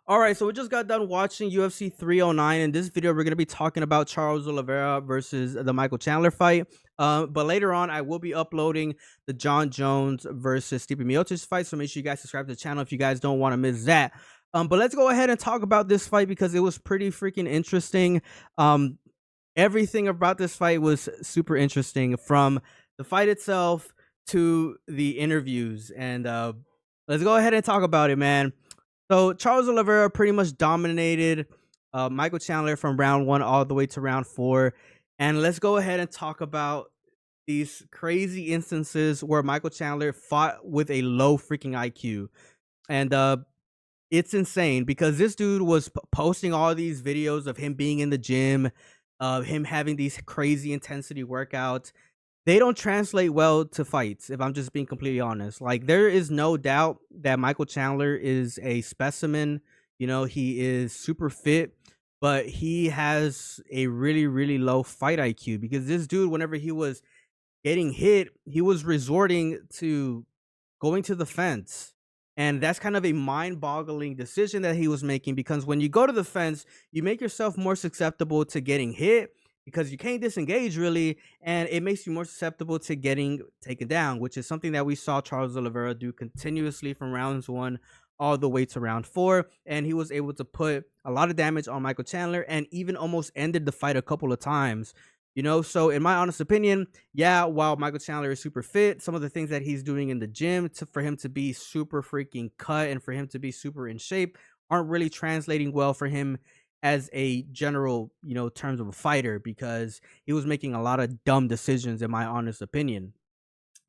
All right, so we just got done watching UFC 309. In this video, we're going to be talking about Charles Oliveira versus the Michael Chandler fight. But later on, I will be uploading the John Jones versus Stipe Miocic fight. So make sure you guys subscribe to the channel if you guys don't want to miss that. But let's go ahead and talk about this fight because it was pretty freaking interesting. Um, Everything about this fight was super interesting, from the fight itself to the interviews. And let's go ahead and talk about it, man. So Charles Oliveira pretty much dominated Michael Chandler from round one all the way to round four. And let's go ahead and talk about these crazy instances where Michael Chandler fought with a low freaking IQ. And it's insane because this dude was posting all these videos of him being in the gym, of him having these crazy intensity workouts. They don't translate well to fights, if I'm just being completely honest. Like, there is no doubt that Michael Chandler is a specimen. You know, he is super fit, but he has a really, really low fight IQ because this dude, whenever he was getting hit, he was resorting to going to the fence. And that's kind of a mind boggling decision that he was making, because when you go to the fence, you make yourself more susceptible to getting hit because you can't disengage really. And it makes you more susceptible to getting taken down, which is something that we saw Charles Oliveira do continuously from rounds one all the way to round four. And he was able to put a lot of damage on Michael Chandler and even almost ended the fight a couple of times. So in my honest opinion, yeah, while Michael Chandler is super fit, some of the things that he's doing in the gym for him to be super freaking cut and for him to be super in shape aren't really translating well for him as a general, terms of a fighter, because he was making a lot of dumb decisions, in my honest opinion.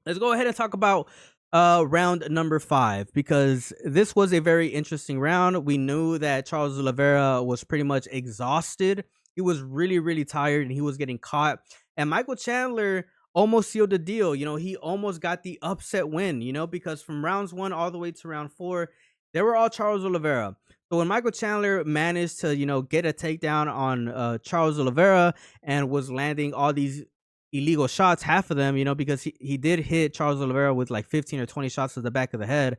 Let's go ahead and talk about round number five, because this was a very interesting round. We knew that Charles Oliveira was pretty much exhausted. He was really, really tired and he was getting caught. And Michael Chandler almost sealed the deal. He almost got the upset win, because from rounds one all the way to round four, they were all Charles Oliveira. So when Michael Chandler managed to, get a takedown on Charles Oliveira and was landing all these illegal shots, half of them, because he did hit Charles Oliveira with like 15 or 20 shots to the back of the head.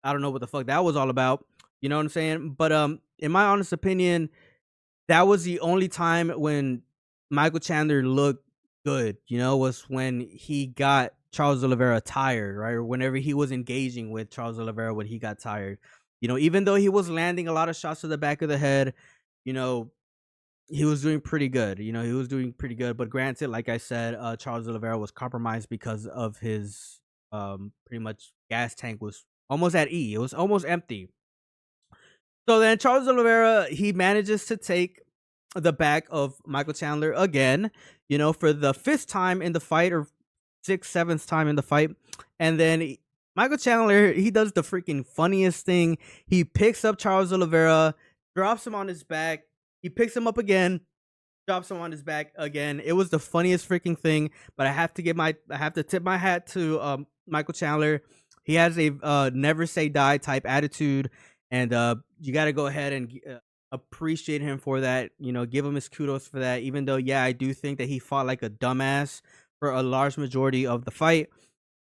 I don't know what the fuck that was all about. You know what I'm saying? But in my honest opinion, that was the only time when Michael Chandler looked good, was when he got Charles Oliveira tired, right? Or whenever he was engaging with Charles Oliveira when he got tired. Even though he was landing a lot of shots to the back of the head, you know, he was doing pretty good. He was doing pretty good. But granted, like I said, Charles Oliveira was compromised because of his pretty much gas tank was almost at E. It was almost empty. So then Charles Oliveira, he manages to take the back of Michael Chandler again, for the fifth time in the fight, or sixth, seventh time in the fight. And then Michael Chandler, he does the freaking funniest thing. He picks up Charles Oliveira, drops him on his back. He picks him up again, drops him on his back again. It was the funniest freaking thing. But I have to tip my hat to Michael Chandler. He has a never say die type attitude, and you got to go ahead and appreciate him for that. Give him his kudos for that. Even though, yeah, I do think that he fought like a dumbass for a large majority of the fight.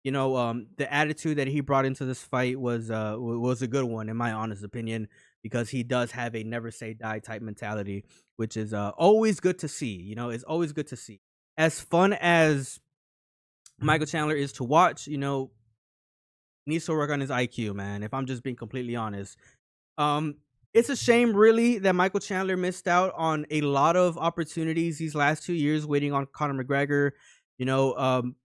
The attitude that he brought into this fight was a good one, in my honest opinion, because he does have a never say die type mentality, which is always good to see. It's always good to see. As fun as Michael Chandler is to watch, needs to work on his IQ, man. If I'm just being completely honest, um, it's a shame, really, that Michael Chandler missed out on a lot of opportunities these last 2 years waiting on Conor McGregor. You know, um,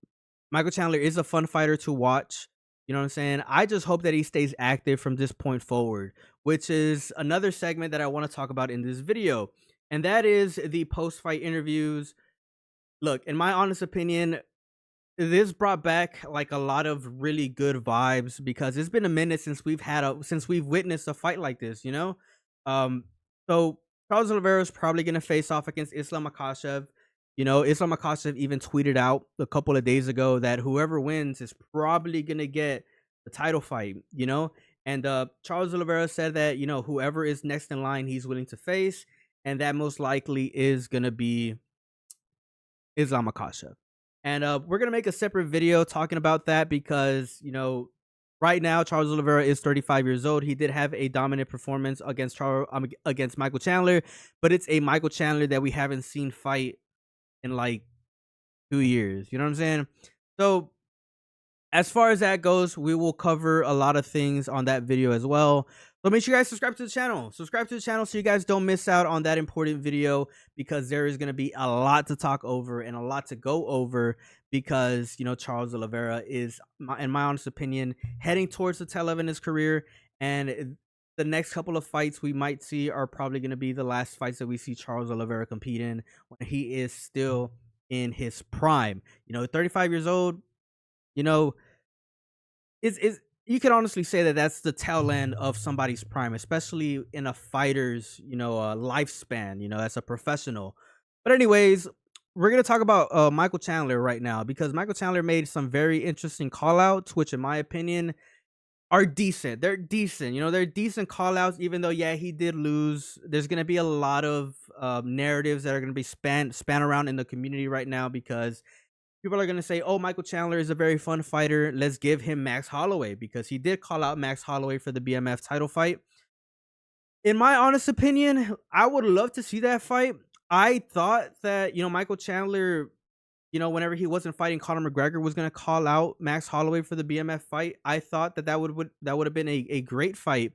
Michael Chandler is a fun fighter to watch. You know what I'm saying? I just hope that he stays active from this point forward, which is another segment that I want to talk about in this video. And that is the post fight interviews. Look, in my honest opinion, this brought back like a lot of really good vibes, because it's been a minute since we've witnessed a fight like this, Um so Charles Oliveira is probably gonna face off against Islam Makhachev. Islam Makhachev even tweeted out a couple of days ago that whoever wins is probably gonna get the title fight, And Charles Oliveira said that, whoever is next in line he's willing to face, and that most likely is gonna be Islam Makhachev. And we're gonna make a separate video talking about that, because Right now, Charles Oliveira is 35 years old. He did have a dominant performance against Michael Chandler, but it's a Michael Chandler that we haven't seen fight in like 2 years. You know what I'm saying? So as far as that goes, we will cover a lot of things on that video as well. So make sure you guys subscribe to the channel. Subscribe to the channel so you guys don't miss out on that important video, because there is going to be a lot to talk over and a lot to go over, because, you know, Charles Oliveira is, in my honest opinion, heading towards the tail end of his career. And the next couple of fights we might see are probably going to be the last fights that we see Charles Oliveira compete in when he is still in his prime. You know, 35 years old, you know, is you can honestly say that that's the tail end of somebody's prime, especially in a fighter's, you know, lifespan, you know, as a professional. But anyways, we're gonna talk about Michael Chandler right now, because Michael Chandler made some very interesting call outs, which in my opinion are decent. They're decent, you know, they're decent call outs, even though, yeah, he did lose. There's gonna be a lot of narratives that are gonna be span around in the community right now, because people are going to say, oh, Michael Chandler is a very fun fighter. Let's give him Max Holloway, because he did call out Max Holloway for the BMF title fight. In my honest opinion, I would love to see that fight. I thought that, you know, Michael Chandler, you know, whenever he wasn't fighting Conor McGregor, was going to call out Max Holloway for the BMF fight. I thought that that would have been a great fight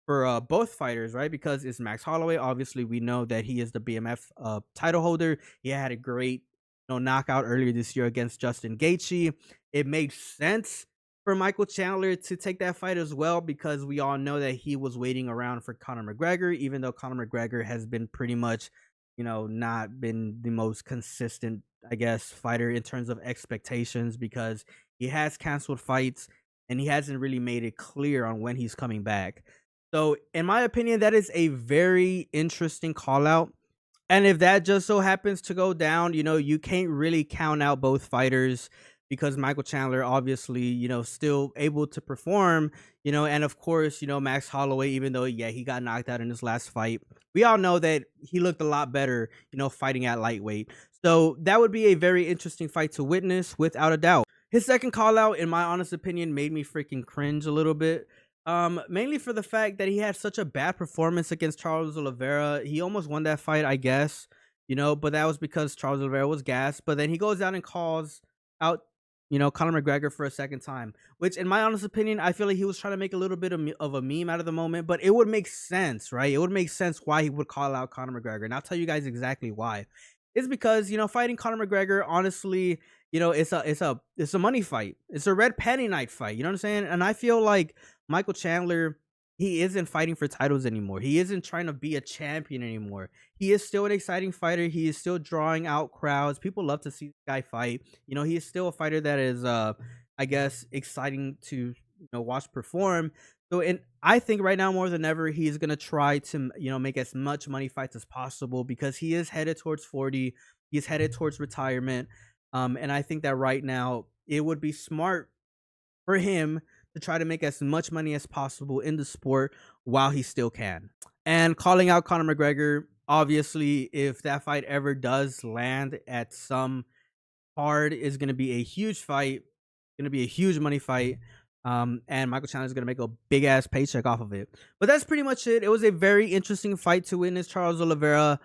for both fighters, right? Because it's Max Holloway. Obviously, we know that he is the BMF title holder. He had a great, you know, knockout earlier this year against Justin Gaethje. It made sense for Michael Chandler to take that fight as well, because we all know that he was waiting around for Conor McGregor, even though Conor McGregor has been pretty much, you know, not been the most consistent, I guess, fighter in terms of expectations, because he has canceled fights and he hasn't really made it clear on when he's coming back. So, in my opinion, that is a very interesting call out. And if that just so happens to go down, you know, you can't really count out both fighters, because Michael Chandler obviously, you know, still able to perform, you know, and of course, you know, Max Holloway, even though, yeah, he got knocked out in his last fight, we all know that he looked a lot better, you know, fighting at lightweight. So that would be a very interesting fight to witness, without a doubt. His second call out, in my honest opinion, made me freaking cringe a little bit. Mainly for the fact that he had such a bad performance against Charles Oliveira. He almost won that fight, I guess, you know, but that was because Charles Oliveira was gassed. But then he goes out and calls out, you know, Conor McGregor for a second time, which, in my honest opinion, I feel like he was trying to make a little bit of a meme out of the moment, but it would make sense, right? It would make sense why he would call out Conor McGregor, and I'll tell you guys exactly why. It's because, you know, fighting Conor McGregor, honestly, you know, it's a money fight. It's a red panty night fight. You know what I'm saying? And I feel like Michael Chandler, he isn't fighting for titles anymore. He isn't trying to be a champion anymore. He is still an exciting fighter. He is still drawing out crowds. People love to see this guy fight. You know, he is still a fighter that is, I guess, exciting to, you know, watch perform. So, and I think right now more than ever, he's gonna try to, you know, make as much money fights as possible, because he is headed towards 40. He's headed towards retirement. And I think that right now it would be smart for him to try to make as much money as possible in the sport while he still can. And calling out Conor McGregor, obviously, if that fight ever does land at some card, is going to be a huge fight, going to be a huge money fight. And Michael Chandler is going to make a big ass paycheck off of it. But that's pretty much it. It was a very interesting fight to witness. Charles Oliveira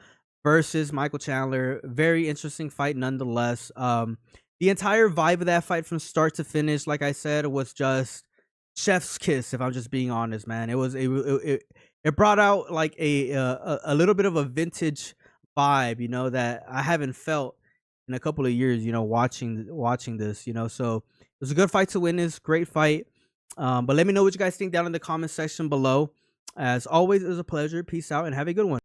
versus Michael Chandler. Very interesting fight nonetheless. The entire vibe of that fight from start to finish, like I said, was just chef's kiss, if I'm just being honest, man. It brought out like a little bit of a vintage vibe, you know, that I haven't felt in a couple of years, you know, watching this, you know. So it was a good fight to witness, great fight. But let me know what you guys think down in the comment section below. As always, it was a pleasure. Peace out and have a good one.